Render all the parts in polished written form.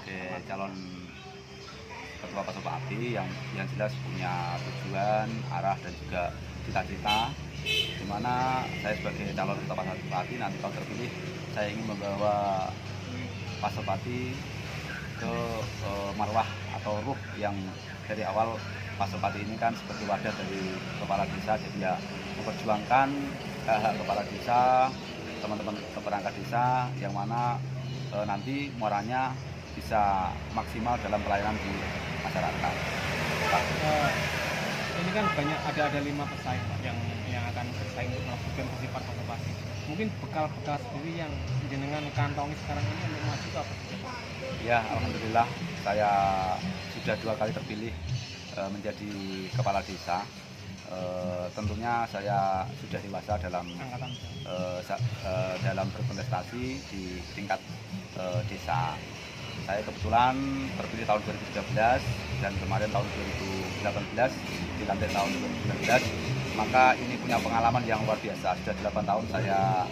sebagai calon ketua Pasopati yang jelas punya tujuan, arah dan juga cita-cita. Di mana saya sebagai calon ketua Pasopati nanti kalau terpilih, saya ingin membawa Pasopati ke marwah atau ruh yang dari awal Pasopati ini kan seperti wadah dari kepala desa, jadi ya memperjuangkan hak kepala desa, teman-teman seperangkat desa yang mana nanti muaranya bisa maksimal dalam pelayanan di masyarakat. Pak, ini kan banyak ada 5 pesaing Pak yang akan bersaing untuk melakukan kursi Pasopati. Mungkin bekal-bekal sendiri yang jenengan kantongi sekarang ini untuk maju itu apa saja Pak? Ya, alhamdulillah saya sudah 2 kali terpilih menjadi kepala desa. Tentunya saya sudah dewasa dalam Angkatan dalam berkontestasi di tingkat desa. Saya kebetulan terpilih tahun 2013 dan kemarin tahun 2018 dilantik tahun 2019. Maka ini punya pengalaman yang luar biasa. Sudah 8 tahun saya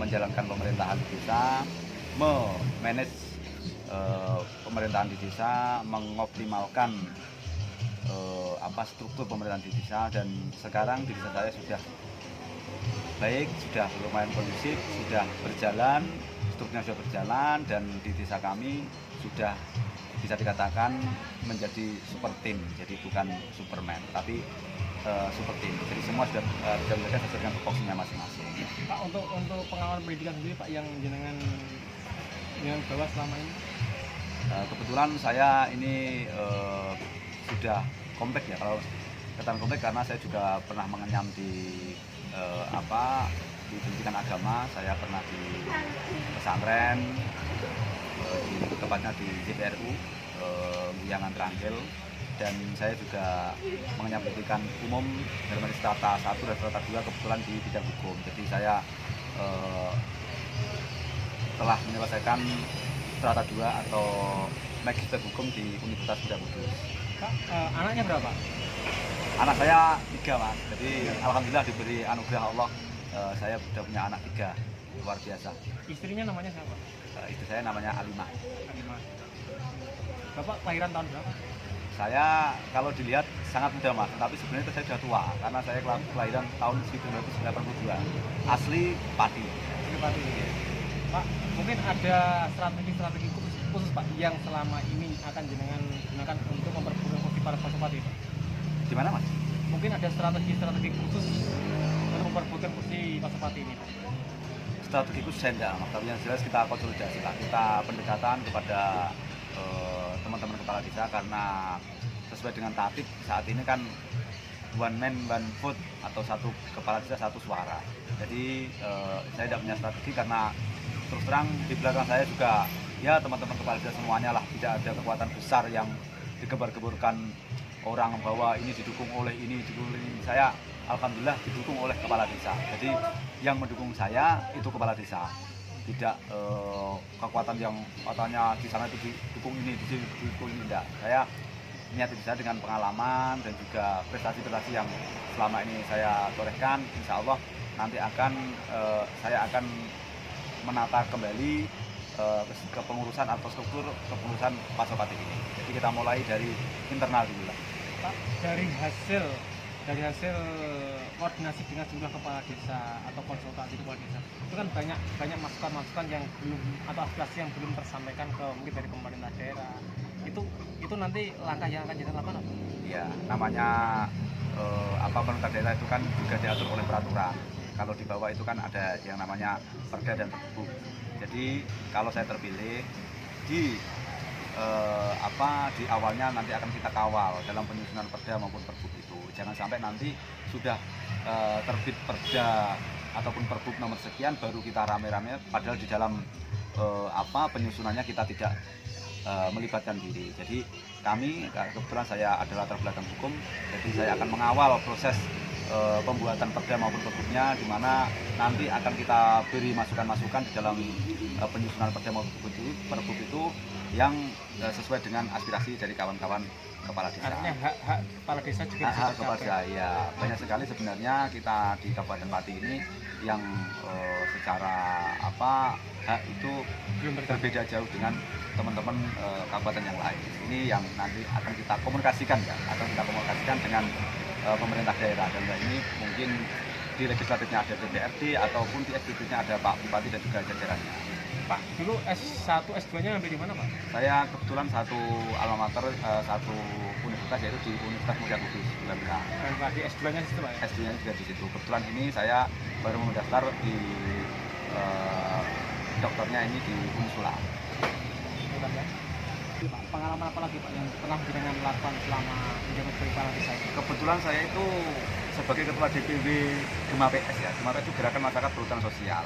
menjalankan pemerintahan di desa, memanage pemerintahan di desa, mengoptimalkan struktur pemerintahan di desa, dan sekarang di desa saya sudah baik, sudah lumayan kondusif, sudah berjalan, strukturnya sudah berjalan, dan di desa kami sudah bisa dikatakan menjadi super team, jadi bukan superman tapi super team. Jadi semua sudah berjalan sesuai dengan tupoksinya masing-masing. Pak, untuk pengalaman pendidikan sendiri Pak yang jenengan bawa selama ini? Kebetulan saya ini sudah komplek ya, kalau katakan komplek karena saya juga pernah mengenyam di di pendidikan agama. Saya pernah di pesantren, tepatnya di JPRU Wiyangan Trangkil, dan saya juga mengenyam pendidikan umum dalam strata 1 dan strata 2 kebetulan di bidang hukum. Jadi saya telah menyelesaikan strata 2 atau magister hukum di Universitas Bunda Kudus. Pak, anaknya berapa? Anak saya 3 Mas, jadi alhamdulillah diberi anugerah Allah, saya sudah punya anak 3, luar biasa. Istrinya namanya siapa? Istri saya namanya Alimah. Alimah. Bapak kelahiran tahun berapa? Saya kalau dilihat sangat muda Mas, tapi sebenarnya itu saya sudah tua karena saya kelahiran tahun 1982, asli Pati. Pati. Pak, mungkin ada strategi khusus Pak yang selama ini akan jenengan gunakan untuk memperburuk kursi Pasopati Pak? Di mana Mas? Mungkin ada strategi khusus untuk memperburuk kursi Pasopati ini Pak? Strategi khusus saya enggak, Mas, tapi yang jelas kita konsolidasi lah, kita pendekatan kepada teman-teman kepala desa, karena sesuai dengan tatib saat ini kan one man one vote atau satu kepala desa satu suara. Jadi saya tidak punya strategi karena terus terang di belakang saya juga ya teman-teman kepala desa semuanya lah, tidak ada kekuatan besar yang digembar-gemburkan orang bahwa ini didukung oleh ini, didukung oleh ini. Saya alhamdulillah didukung oleh kepala desa. Jadi yang mendukung saya itu kepala desa, tidak kekuatan yang katanya di sana itu didukung ini, didukung ini, tidak. Saya niat desa dengan pengalaman dan juga prestasi-prestasi yang selama ini saya torehkan, insya Allah nanti saya akan menata kembali kepengurusan atau struktur kepengurusan Pasopati ini. Jadi kita mulai dari internal dulu lah. Pak, dari hasil koordinasi dengan jumlah kepala desa atau konsultasi kepala desa, itu kan banyak masukan yang belum atau aspirasi yang belum tersampaikan ke mungkin dari pemerintah daerah. Itu nanti langkah yang akan kita lakukan apa? Ya, namanya pemerintah daerah itu kan juga diatur oleh peraturan. Kalau di bawah itu kan ada yang namanya perda dan pergub. Jadi kalau saya terpilih di awalnya nanti akan kita kawal dalam penyusunan perda maupun pergub itu. Jangan sampai nanti sudah terbit perda ataupun pergub nomor sekian baru kita rame-rame, padahal di dalam penyusunannya kita tidak melibatkan diri. Jadi kami, kebetulan saya adalah latar belakang hukum, jadi saya akan mengawal proses pembuatan perda maupun perbuknya, di mana nanti akan kita beri masukan-masukan di dalam penyusunan perda maupun perbuk itu yang sesuai dengan aspirasi dari kawan-kawan kepala desa. Artinya hak kepala desa juga bisa Hak kepala tercapai. desa, ya banyak sekali sebenarnya kita di Kabupaten Pati ini yang secara hak itu Belum tercapai. berbeda jauh dengan teman-teman kabupaten yang lain. Ini yang nanti akan kita komunikasikan dengan pemerintah daerah, dan ini mungkin di legislatifnya ada DPRD ataupun di eksekutifnya ada Pak Bupati dan juga jajarannya. Pak, dulu S1, S2-nya ngambil di mana, Pak? Saya kebetulan satu alma mater, satu universitas, yaitu di Universitas Mulia Kudus UMK. Dan Pak, di S2-nya situ, Pak ya? S2-nya juga di situ. Kebetulan ini saya baru mendaftar di dokternya ini di Unisula. Bukan, ya? Pak, pengalaman apa lagi, Pak, yang pernah jenengan lakukan selama menjabat sebagai kepala desa itu? Kebetulan saya itu sebagai ketua DPW Gema PS ya, Gema PS itu Gerakan Masyarakat Perhutanan Sosial,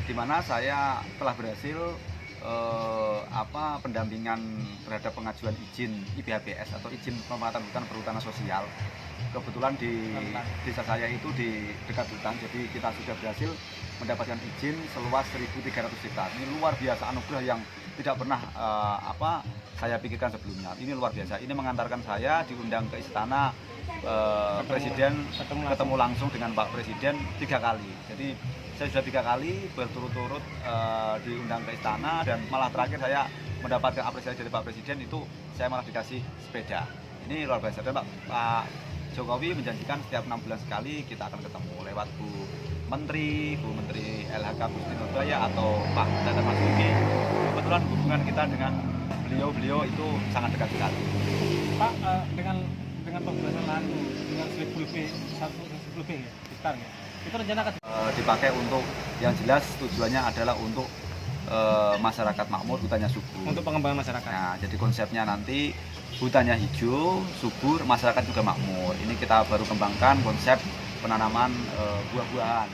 di mana saya telah berhasil pendampingan terhadap pengajuan izin IPHBS atau izin pemanfaatan hutan perhutanan sosial. Kebetulan di desa saya itu di dekat hutan, jadi kita sudah berhasil mendapatkan izin seluas 1.300 hektar. Ini luar biasa anugerah yang tidak pernah saya pikirkan sebelumnya. Ini luar biasa. Ini mengantarkan saya diundang ke istana Presiden, ketemu langsung dengan Pak Presiden 3 kali. Jadi saya sudah 3 kali berturut-turut diundang ke istana, dan malah terakhir saya mendapatkan apresiasi dari Pak Presiden itu saya malah dikasih sepeda. Ini luar biasa. Dan Pak Jokowi menjanjikan setiap 6 bulan sekali kita akan ketemu lewat Bu Menteri LHK Gusti Nurbaya atau Pak Teten Mas Duki. Kebetulan hubungan kita dengan beliau itu sangat dekat sekali. Pak, dengan pembebasan lahan dengan 1.000 lebih hektar ya, itu rencana akan Dipakai untuk, yang jelas tujuannya adalah untuk masyarakat makmur, hutannya subur. untuk pengembangan masyarakat. Nah, jadi konsepnya nanti hutannya hijau, subur, masyarakat juga makmur. Ini kita baru kembangkan konsep penanaman buah-buahan.